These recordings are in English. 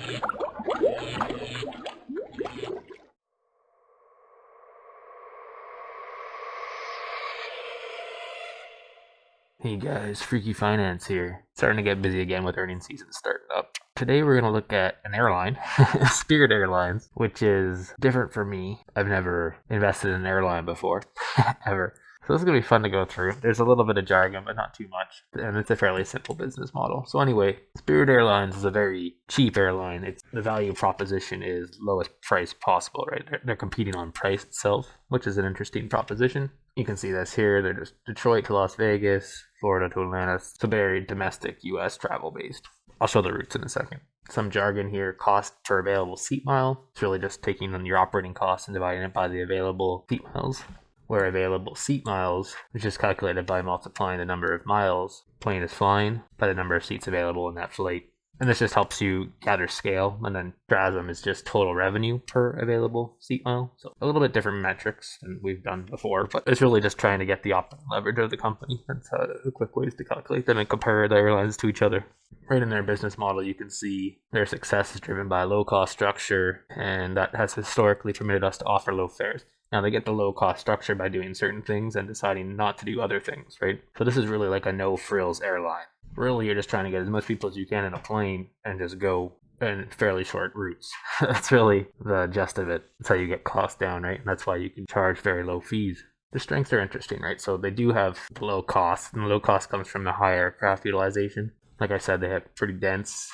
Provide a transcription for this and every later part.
Hey guys, Freaky Finance here. Starting to get busy again with earnings season starting up. Today we're going to look at an airline, Spirit Airlines, which is different for me. I've never invested in an airline before, ever. So this is going to be fun to go through. There's a little bit of jargon, but not too much. And it's a fairly simple business model. So anyway, Spirit Airlines is a very cheap airline. The value proposition is lowest price possible, right? They're competing on price itself, which is an interesting proposition. You can see this here. They're just Detroit to Las Vegas, Florida to Atlanta. So very domestic US travel based. I'll show the routes in a second. Some jargon here. Cost per available seat mile. It's really just taking on your operating costs and dividing it by the available seat miles. Where available seat miles is just calculated by multiplying the number of miles plane is flying by the number of seats available in that flight. And this just helps you gather scale. And then TRASM is just total revenue per available seat mile. So a little bit different metrics than we've done before, but it's really just trying to get the optimal leverage of the company. That's the quick ways to calculate them and compare the airlines to each other. Right in their business model, you can see their success is driven by a low-cost structure, and that has historically permitted us to offer low fares. Now, they get the low-cost structure by doing certain things and deciding not to do other things, right? So this is really like a no-frills airline. Really, you're just trying to get as much people as you can in a plane and just go in fairly short routes. That's really the gist of it. That's how you get costs down, right? And that's why you can charge very low fees. The strengths are interesting, right? So they do have the low cost, and the low cost comes from the high aircraft utilization. Like I said, they have pretty dense.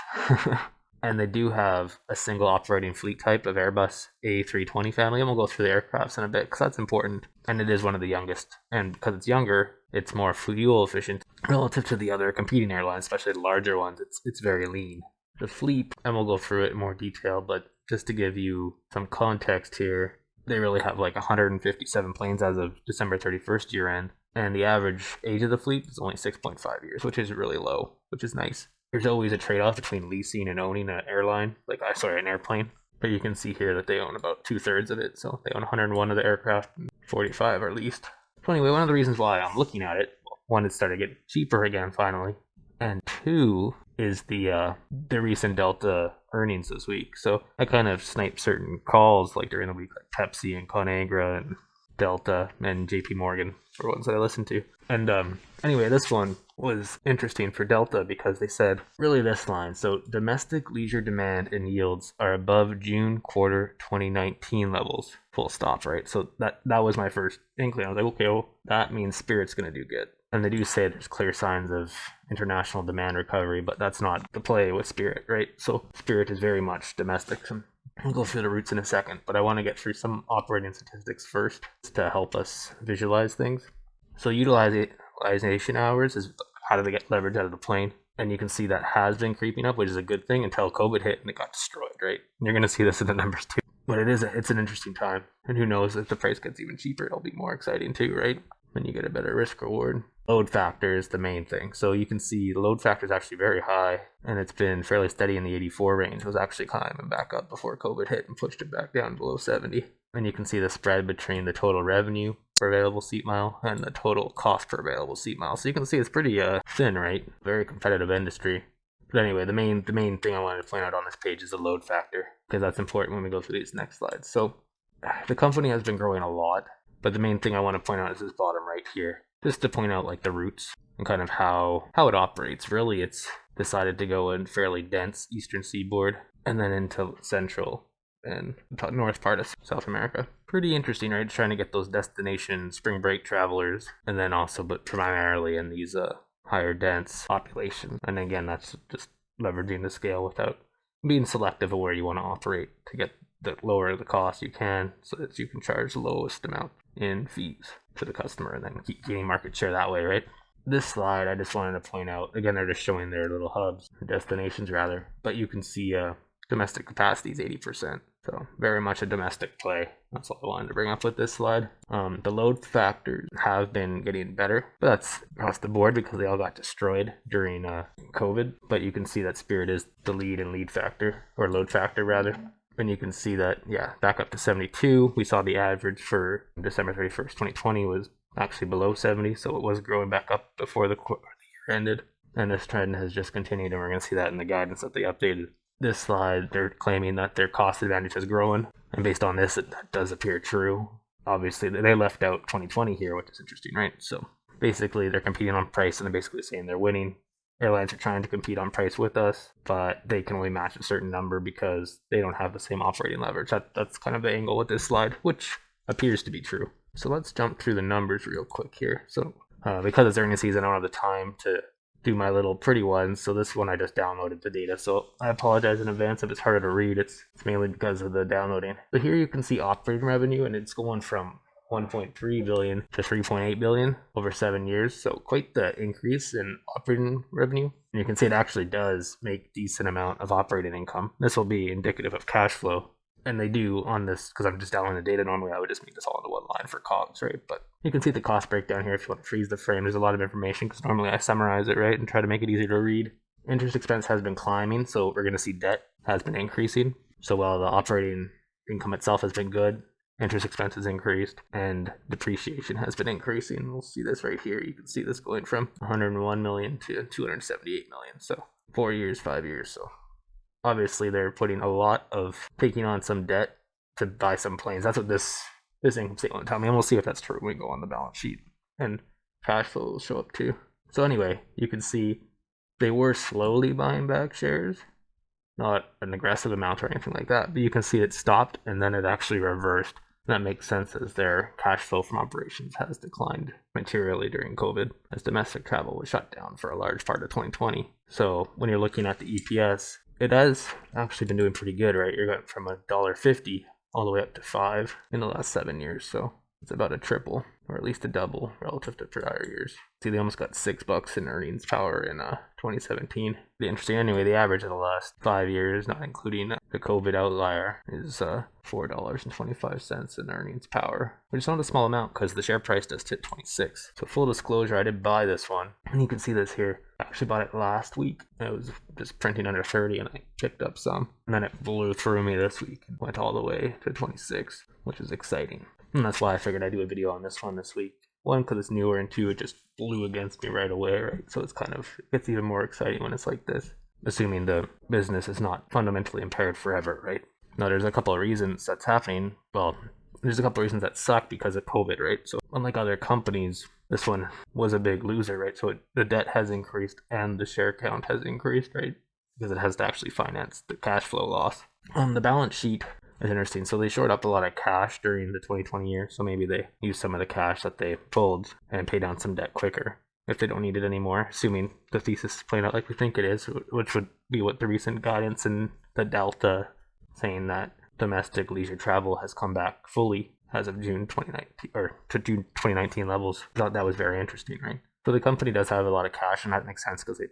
And they do have a single operating fleet type of Airbus A320 family. And we'll go through the aircrafts in a bit because that's important. And it is one of the youngest. And because it's younger, it's more fuel efficient relative to the other competing airlines, especially the larger ones. It's very lean. The fleet, and we'll go through it in more detail, but just to give you some context here, they really have like 157 planes as of December 31st year end. And the average age of the fleet is only 6.5 years, which is really low, which is nice. There's always a trade-off between leasing and owning an airline, an airplane. But you can see here that they own about 2/3 of it. So they own 101 of the aircraft and 45 are leased. So anyway, one of the reasons why I'm looking at it, one, it started getting cheaper again finally. And two is the recent Delta earnings this week. So I kind of sniped certain calls like during the week, like Pepsi and Conagra and Delta and JP Morgan for ones that I listened to. And anyway, this one was interesting for Delta because they said really this line. So domestic leisure demand and yields are above June quarter 2019 levels. Full stop, right? So that was my first inkling. I was like, okay, well, that means Spirit's going to do good. And they do say there's clear signs of international demand recovery, but that's not the play with Spirit, right? So Spirit is very much domestic. I'll go through the routes in a second, but I want to get through some operating statistics first to help us visualize things. So utilization hours is how do they get leverage out of the plane? And you can see that has been creeping up, which is a good thing until COVID hit and it got destroyed, right? And you're going to see this in the numbers too. But it's an interesting time. And who knows, if the price gets even cheaper, it'll be more exciting too, right? When you get a better risk reward. Load factor is the main thing. So you can see the load factor is actually very high, and it's been fairly steady in the 84 range. It was actually climbing back up before COVID hit and pushed it back down below 70. And you can see the spread between the total revenue per available seat mile and the total cost per available seat mile. So you can see it's pretty thin, right? Very competitive industry. But anyway, the main thing I wanted to point out on this page is the load factor, because that's important when we go through these next slides. So the company has been growing a lot, but the main thing I want to point out is this bottom right here, just to point out like the routes and kind of how it operates. Really, it's decided to go in fairly dense eastern seaboard and then into central and north part of South America. Pretty interesting, right? Trying to get those destination spring break travelers, and then also, but primarily in these higher dense populations. And again, that's just leveraging the scale without being selective of where you want to operate to get the lower the cost you can, so that you can charge the lowest amount in fees to the customer and then keep gaining market share that way, right? This slide, I just wanted to point out, again, they're just showing their little hubs, destinations rather, but you can see domestic capacity is 80%. So very much a domestic play. That's all I wanted to bring up with this slide. The load factors have been getting better, but that's across the board because they all got destroyed during COVID. But you can see that Spirit is the lead in lead factor, or load factor rather. And you can see that, back up to 72. We saw the average for December 31st, 2020 was actually below 70. So it was growing back up before the year ended. And this trend has just continued, and we're going to see that in the guidance that they updated. this slide, they're claiming that their cost advantage is growing. And based on this, it does appear true. Obviously, they left out 2020 here, which is interesting, right? So basically, they're competing on price, and they're basically saying they're winning. Airlines are trying to compete on price with us, but they can only match a certain number because they don't have the same operating leverage. That's kind of the angle with this slide, which appears to be true. So let's jump through the numbers real quick here. So because it's earnings season, I don't have the time to do my little pretty ones. So this one I just downloaded the data. So I apologize in advance if it's harder to read. It's mainly because of the downloading. But here you can see operating revenue, and it's going from 1.3 billion to 3.8 billion over 7 years. So quite the increase in operating revenue. And you can see it actually does make decent amount of operating income. This will be indicative of cash flow. And they do on this, because I'm just downloading the data. Normally I would just make this all into one line for COGS, right? But you can see the cost breakdown here if you want to freeze the frame. There's a lot of information because normally I summarize it, right, and try to make it easier to read. Interest expense has been climbing, so we're going to see debt has been increasing. So while the operating income itself has been good, interest expense has increased, and depreciation has been increasing. We'll see this right here. You can see this going from 101 million to 278 million. So 4 years, 5 years. So obviously they're putting a lot of taking on some debt to buy some planes. That's what this income statement will tell me, and we'll see if that's true when we go on the balance sheet. And cash flow will show up too. So anyway, you can see they were slowly buying back shares, not an aggressive amount or anything like that, but you can see it stopped and then it actually reversed. That makes sense as their cash flow from operations has declined materially during COVID as domestic travel was shut down for a large part of 2020. So when you're looking at the EPS, it has actually been doing pretty good, right? You're going from $1.50 all the way up to $5 in the last 7 years. So it's about a triple, or at least a double relative to prior years. See, they almost got $6 in earnings power in 2017. The interesting, anyway, the average of the last 5 years, not including the COVID outlier, is $4.25 in earnings power, which is not a small amount because the share price does hit 26. So full disclosure, I did buy this one, and you can see this here. I actually bought it last week. It was just printing under 30, and I picked up some, and then it blew through me this week and went all the way to 26, which is exciting. And that's why I figured I'd do a video on this one this week. One, because it's newer, and two, it just blew against me right away, right? So it's it gets even more exciting when it's like this, assuming the business is not fundamentally impaired forever, right? Now, there's a couple of reasons that's happening. Well, there's a couple of reasons that suck because of COVID, right? So unlike other companies, this one was a big loser, right? So the debt has increased and the share count has increased, right? Because it has to actually finance the cash flow loss. On the balance sheet, it's interesting. So they shored up a lot of cash during the 2020 year. So maybe they used some of the cash that they pulled and pay down some debt quicker if they don't need it anymore, assuming the thesis is playing out like we think it is, which would be what the recent guidance in the Delta saying that domestic leisure travel has come back fully as of June 2019 or to June 2019 levels. I thought that was very interesting, right? So the company does have a lot of cash, and that makes sense because they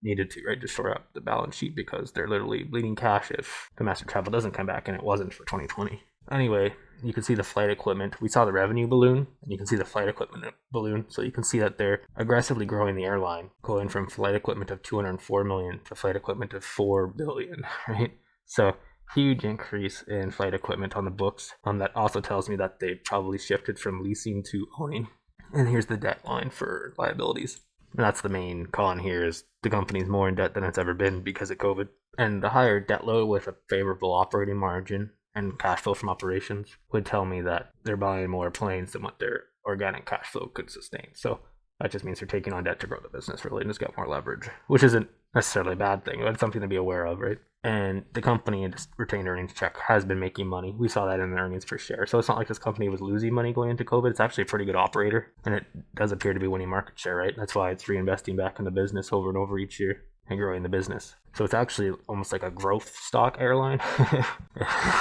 needed to, right, to shore up the balance sheet because they're literally bleeding cash if domestic travel doesn't come back, and it wasn't for 2020. Anyway, you can see the flight equipment. We saw the revenue balloon, and you can see the flight equipment balloon. So you can see that they're aggressively growing the airline, going from flight equipment of 204 million to flight equipment of 4 billion, right? So huge increase in flight equipment on the books. That also tells me that they probably shifted from leasing to owning. And here's the debt line for liabilities. And that's the main con here, is the company's more in debt than it's ever been because of COVID. And the higher debt load with a favorable operating margin and cash flow from operations would tell me that they're buying more planes than what their organic cash flow could sustain. So that just means they're taking on debt to grow the business, really, and just get more leverage, which isn't necessarily a bad thing, but it's something to be aware of, right? And the company, just retained earnings check, has been making money. We saw that in the earnings per share. So it's not like this company was losing money going into COVID. It's actually a pretty good operator, and it does appear to be winning market share, right? That's why it's reinvesting back in the business over and over each year and growing the business. So it's actually almost like a growth stock airline.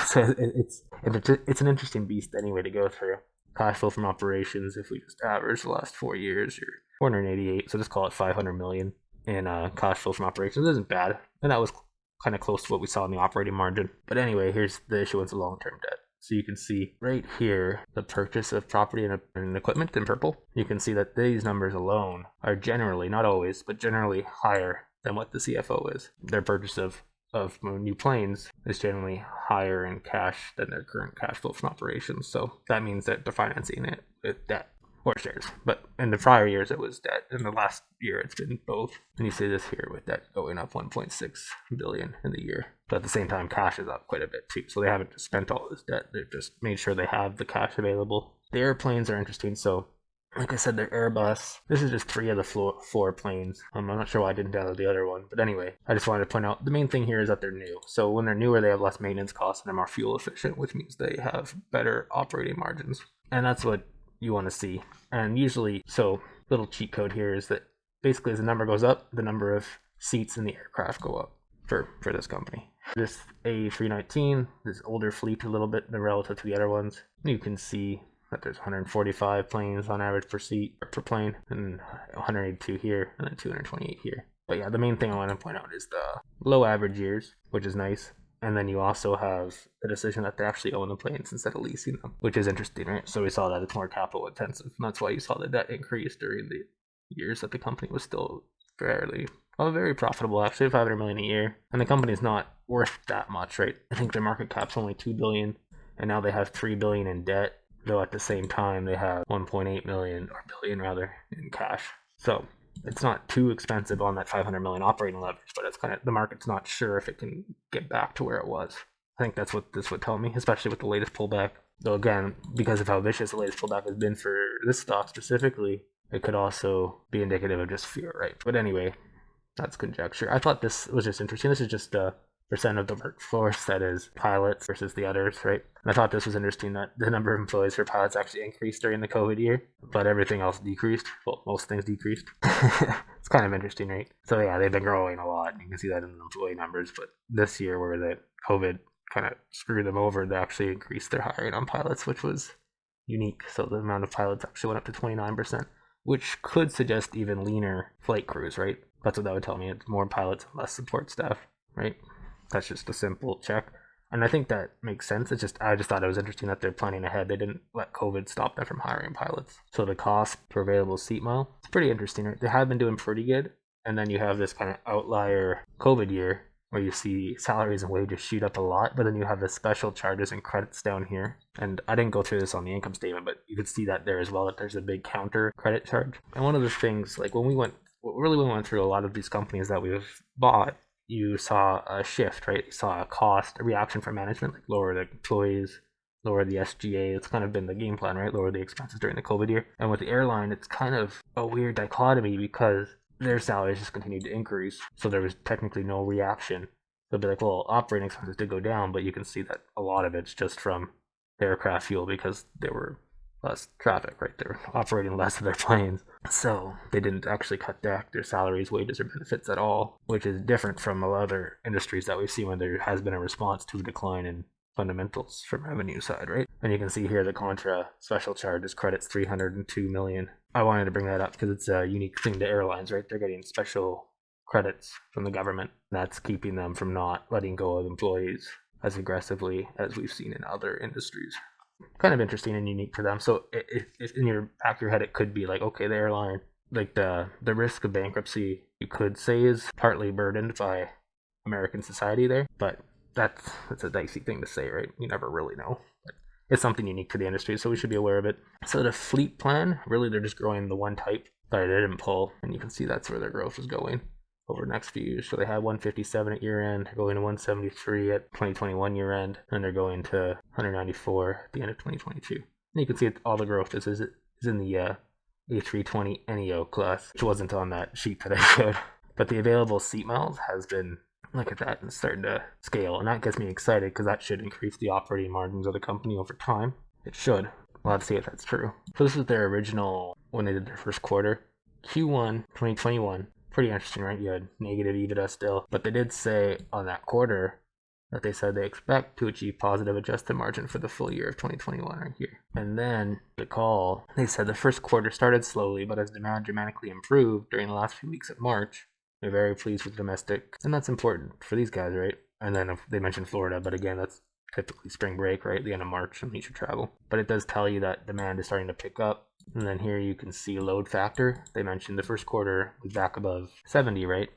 So it's an interesting beast anyway to go through. Cash flow from operations, if we just average the last 4 years, you're 488, so just call it 500 million in cash flow from operations. It isn't bad, and that was kind of close to what we saw in the operating margin. But anyway, here's the issuance of long-term debt. So you can see right here the purchase of property and equipment in purple. You can see that these numbers alone are generally, not always, but generally higher than what the CFO is. Their purchase of new planes is generally higher in cash than their current cash flow from operations. So that means that they're financing it with debt. or shares. But in the prior years, it was debt. In the last year, it's been both. And you see this here with debt going up 1.6 billion in the year. But at the same time, cash is up quite a bit too. So they haven't just spent all this debt. They've just made sure they have the cash available. The airplanes are interesting. So like I said, they're Airbus. This is just 3 of the 4 planes. I'm not sure why I didn't download the other one. But anyway, I just wanted to point out the main thing here is that they're new. So when they're newer, they have less maintenance costs and they're more fuel efficient, which means they have better operating margins. And that's what you want to see. And usually, so little cheat code here is that basically as the number goes up, the number of seats in the aircraft go up for this company. This A319, this older fleet a little bit relative to the other ones. You can see that there's 145 planes on average per seat per plane, and 182 here, and then 228 here. But yeah, the main thing I want to point out is the low average years, which is nice. And then you also have the decision that they actually own the planes instead of leasing them, which is interesting, right? So we saw that it's more capital intensive. And that's why you saw the debt increase during the years that the company was still very profitable, actually, 500 million a year. And the company's not worth that much, right? I think their market cap's only 2 billion, and now they have 3 billion in debt, though at the same time they have 1.8 million, or billion rather, in cash. So it's not too expensive on that 500 million operating leverage, but it's kind of, the market's not sure if it can get back to where it was. I think that's what this would tell me, especially with the latest pullback. Though again, because of how vicious the latest pullback has been for this stock specifically, it could also be indicative of just fear, right? But anyway, that's conjecture. I thought this was just interesting. This is just a percent of the workforce that is pilots versus the others, right? And I thought this was interesting that the number of employees for pilots actually increased during the COVID year, but everything else decreased. Well, most things decreased. It's kind of interesting, right? So yeah, they've been growing a lot. You can see that in the employee numbers, but this year where the COVID kind of screwed them over, they actually increased their hiring on pilots, which was unique. So the amount of pilots actually went up to 29%, which could suggest even leaner flight crews, right? That's what that would tell me. It's more pilots and less support staff, right? That's just a simple check. And I think that makes sense. I just thought it was interesting that they're planning ahead. They didn't let COVID stop them from hiring pilots. So the cost per available seat mile, it's pretty interesting, right? They have been doing pretty good. And then you have this kind of outlier COVID year where you see salaries and wages shoot up a lot, but then you have the special charges and credits down here. And I didn't go through this on the income statement, but you could see that there as well, that there's a big counter credit charge. And one of the things, like when we went through a lot of these companies that we've bought, you saw a shift, right? You saw a reaction from management, like lower the employees, lower the SGA. It's kind of been the game plan, right? Lower the expenses during the COVID year. And with the airline, it's kind of a weird dichotomy because their salaries just continued to increase. So there was technically no reaction. They'll be like, well, operating expenses did go down, but you can see that a lot of it's just from the aircraft fuel because there were less traffic, right? They're operating less of their planes. So they didn't actually cut back their salaries, wages, or benefits at all, which is different from other industries that we've seen when there has been a response to a decline in fundamentals from revenue side, right? And you can see here the contra special charges credits 302 million. I wanted to bring that up because it's a unique thing to airlines, right? They're getting special credits from the government. That's keeping them from not letting go of employees as aggressively as we've seen in other industries. Kind of interesting and unique for them. So if in your back of your head, it could be like, okay, the airline, like the risk of bankruptcy, you could say is partly burdened by American society there, but that's a dicey thing to say, right? You never really know. But it's something unique to the industry, so we should be aware of it. So the fleet plan, really they're just growing the one type that they didn't pull, and you can see that's where their growth is going over the next few years. So they had 157 at year end, they're going to 173 at 2021 year end, and they're going to 194 at the end of 2022. And you can see all the growth is in the A320 NEO class, which wasn't on that sheet that I showed. But the available seat miles has been, look at that, and starting to scale. And that gets me excited because that should increase the operating margins of the company over time. It should. We'll have to see if that's true. So this is their original, when they did their first quarter, Q1 2021. Pretty interesting, right? You had negative EBITDA still, but they did say on that quarter that they said they expect to achieve positive adjusted margin for the full year of 2021 right here. And then the call, they said the first quarter started slowly, but as demand dramatically improved during the last few weeks of March, they're very pleased with domestic, and that's important for these guys, right? And then if they mentioned Florida, but again, that's typically spring break, right? The end of March, and you should travel. But it does tell you that demand is starting to pick up. And then here you can see load factor. They mentioned the first quarter was back above 70, right?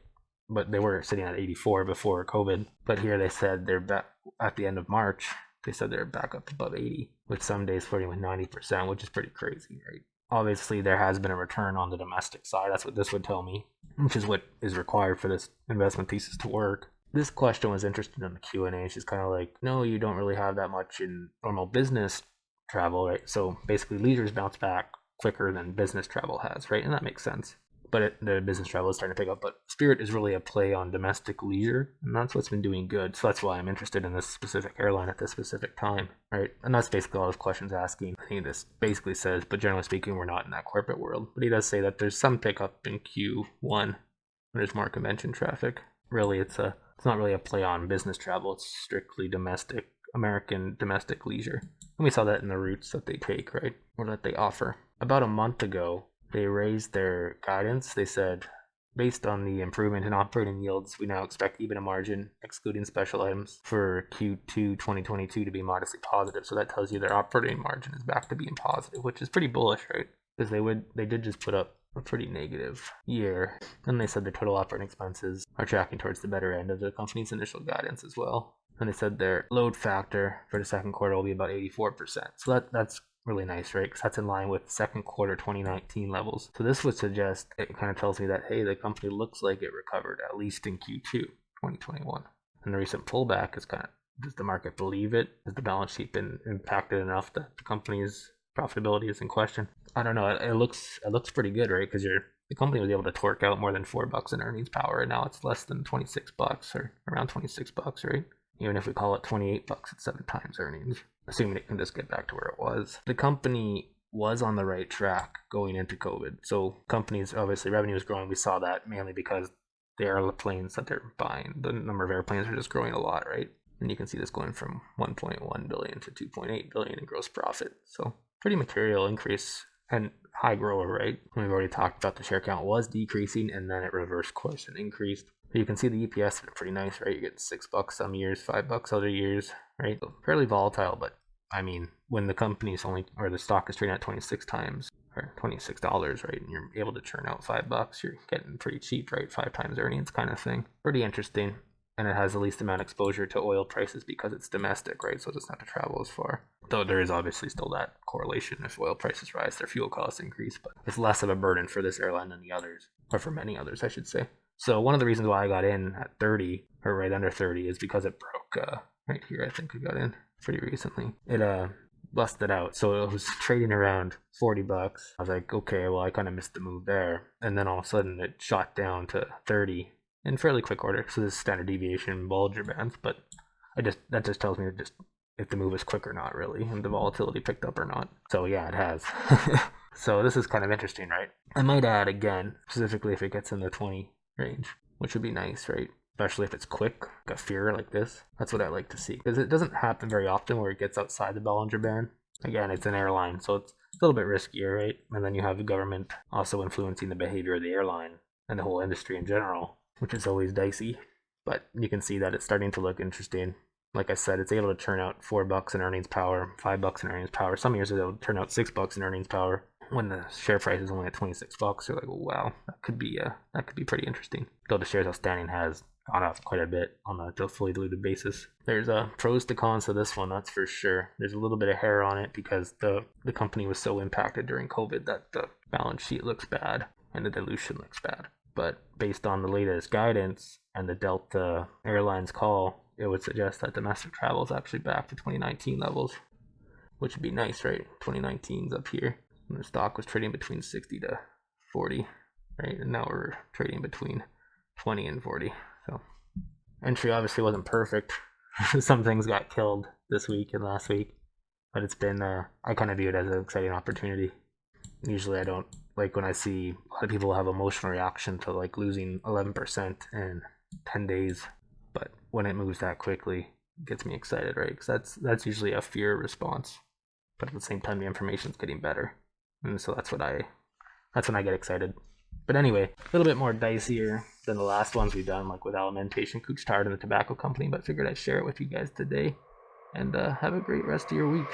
But they were sitting at 84 before COVID. But here they said they're back at the end of March. They said they're back up above 80, with some days flirting with 90%, which is pretty crazy, right? obviously there has been a return on the domestic side. That's what this would tell me, which is what is required for this investment thesis to work. This question was interesting in the Q&A. She's kind of like, no, you don't really have that much in normal business travel, right? So basically leisure's bounced back quicker than business travel has, right? And that makes sense. But the business travel is starting to pick up. But Spirit is really a play on domestic leisure, and that's what's been doing good. So that's why I'm interested in this specific airline at this specific time, right? And that's basically all his questions asking. I think this basically says, but generally speaking, we're not in that corporate world. But he does say that there's some pickup in Q1 when there's more convention traffic. Really, it's not really a play on business travel. It's strictly domestic, American domestic leisure. And we saw that in the routes that they take, right? Or that they offer. About a month ago, they raised their guidance. They said, based on the improvement in operating yields, we now expect EBITDA margin, excluding special items, for Q2 2022 to be modestly positive. So that tells you their operating margin is back to being positive, which is pretty bullish, right? Because they did just put up a pretty negative year. And they said their total operating expenses are tracking towards the better end of the company's initial guidance as well. And they said their load factor for the second quarter will be about 84%. So that's really nice, right? Because that's in line with second quarter 2019 levels. So this would suggest, it kind of tells me that, hey, the company looks like it recovered, at least in Q2 2021. And the recent pullback is kind of, does the market believe it? Has the balance sheet been impacted enough that the company's profitability is in question? I don't know. It looks pretty good, right? Because the company was able to torque out more than $4 in earnings power, and now it's less than $26 or around $26, right? Even if we call it $28 at 7 times earnings, assuming it can just get back to where it was. The company was on the right track going into COVID. So companies, obviously revenue is growing. We saw that mainly because the airplanes that they're buying, the number of airplanes are just growing a lot, right? And you can see this going from 1.1 billion to 2.8 billion in gross profit. So pretty material increase and high grower, right? We've already talked about the share count was decreasing and then it reversed course and increased. You can see the EPS is pretty nice, right? You get $6 some years, $5 other years, right? So fairly volatile, but I mean, when the company's the stock is trading at 26 times or $26, right? And you're able to churn out $5, you're getting pretty cheap, right? 5 times earnings kind of thing. Pretty interesting. And it has the least amount of exposure to oil prices because it's domestic, right? So it doesn't have to travel as far. Though there is obviously still that correlation. If oil prices rise, their fuel costs increase, but it's less of a burden for this airline than the others, or for many others, I should say. So one of the reasons why I got in at 30, or right under 30, is because it broke right here. I think I got in pretty recently. It busted out. So it was trading around $40. I was like, okay, well, I kind of missed the move there. And then all of a sudden it shot down to 30 in fairly quick order. So this is standard deviation Bollinger Bands, but that just tells me just if the move is quick or not, really, and the volatility picked up or not. So yeah, it has. So this is kind of interesting, right? I might add again, specifically if it gets in the 20 range, which would be nice, right? Especially if it's quick, like a fear like this. That's what I like to see, because it doesn't happen very often where it gets outside the Bollinger Band. Again, it's an airline, so it's a little bit riskier, right? And then you have the government also influencing the behavior of the airline and the whole industry in general, which is always dicey. But you can see that it's starting to look interesting. Like I said, it's able to turn out $4 in earnings power, $5 in earnings power. Some years it'll turn out $6 in earnings power. When the share price is only at $26, you're like, well, wow, that could be pretty interesting. Though the shares outstanding has gone up quite a bit on a fully diluted basis. There's pros to cons to this one, that's for sure. There's a little bit of hair on it because the company was so impacted during COVID that the balance sheet looks bad and the dilution looks bad. But based on the latest guidance and the Delta Airlines call, it would suggest that domestic travel is actually back to 2019 levels, which would be nice, right? 2019's up here. And the stock was trading between 60 to 40, right? And now we're trading between 20 and 40. So entry obviously wasn't perfect. Some things got killed this week and last week, but it's been, I kind of view it as an exciting opportunity. Usually I don't like when I see a lot of people have emotional reaction to like losing 11% in 10 days, but when it moves that quickly, it gets me excited, right? Because that's usually a fear response, but at the same time the information's getting better. And so that's when I get excited. But anyway, a little bit more dicier than the last ones we've done, like with Alimentation, Couche-Tard, and the tobacco company, but figured I'd share it with you guys today. And have a great rest of your week.